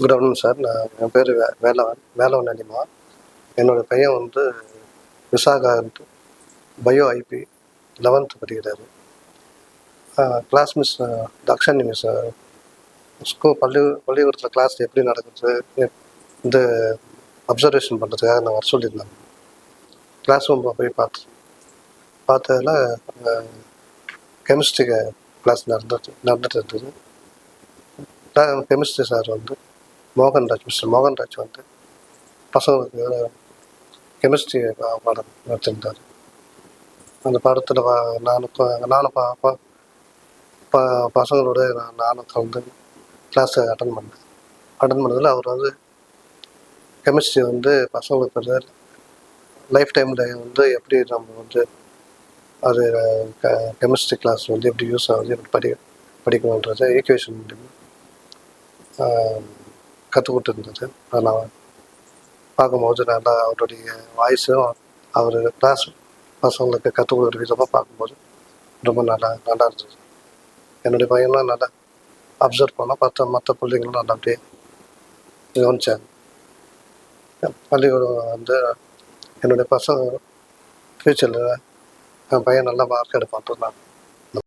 Good afternoon sir. என் பேர் வேலவன் அனிமா. என்னோடய பையன் வந்து விசாகான்ட்டு பயோ ஐபி 11th படிக்கிறாரு. கிளாஸ் மிஸ் தக்ஷானி மிஸ் பள்ளிக்கூடத்தில் கிளாஸ் எப்படி நடக்குது இந்த அப்சர்வேஷன் பண்ணுறதுக்காக நான் வர சொல்லியிருந்தாங்க. கிளாஸ் ரூம் போய் பார்த்ததில் கெமிஸ்ட்ரி கிளாஸ் நடந்துட்டு இருந்தது. கெமிஸ்ட்ரி சார் வந்து மிஸ்டர் மோகன்ராஜ் வந்து பசங்களுக்கு கெமிஸ்ட்ரி பாடம் நடத்திருந்தார். அந்த பாடத்தில் நானும் பசங்களோட நானும் கலந்து கிளாஸை அட்டன் பண்ணதில் அவர் வந்து கெமிஸ்ட்ரி வந்து பசங்களுக்கு லைஃப் டைமில் வந்து எப்படி நம்ம வந்து அது கெமிஸ்ட்ரி கிளாஸ் வந்து எப்படி யூஸ் ஆகுது, எப்படி படிக்கணுன்றது ஈக்குவேஷன் கற்றுக் கொடுத்துருந்தது. அதை நான் பார்க்கும்போது நல்லா அவருடைய வாய்ஸும் அவர் கிளாஸ் பசங்களுக்கு கற்றுக் கொடுக்குற விதமாக பார்க்கும்போது ரொம்ப நல்லா இருந்தது. என்னுடைய பையன்லாம் நல்லா அப்சர்வ் பண்ணால் மற்ற பிள்ளைங்களும் நல்லா அப்படியே கவனிச்சாங்க. பள்ளிக்கூடம் வந்து என்னுடைய பசங்க ஃப்யூச்சரில் என் பையன் நல்லா மார்க் எடுப்பான்ட்டு நான்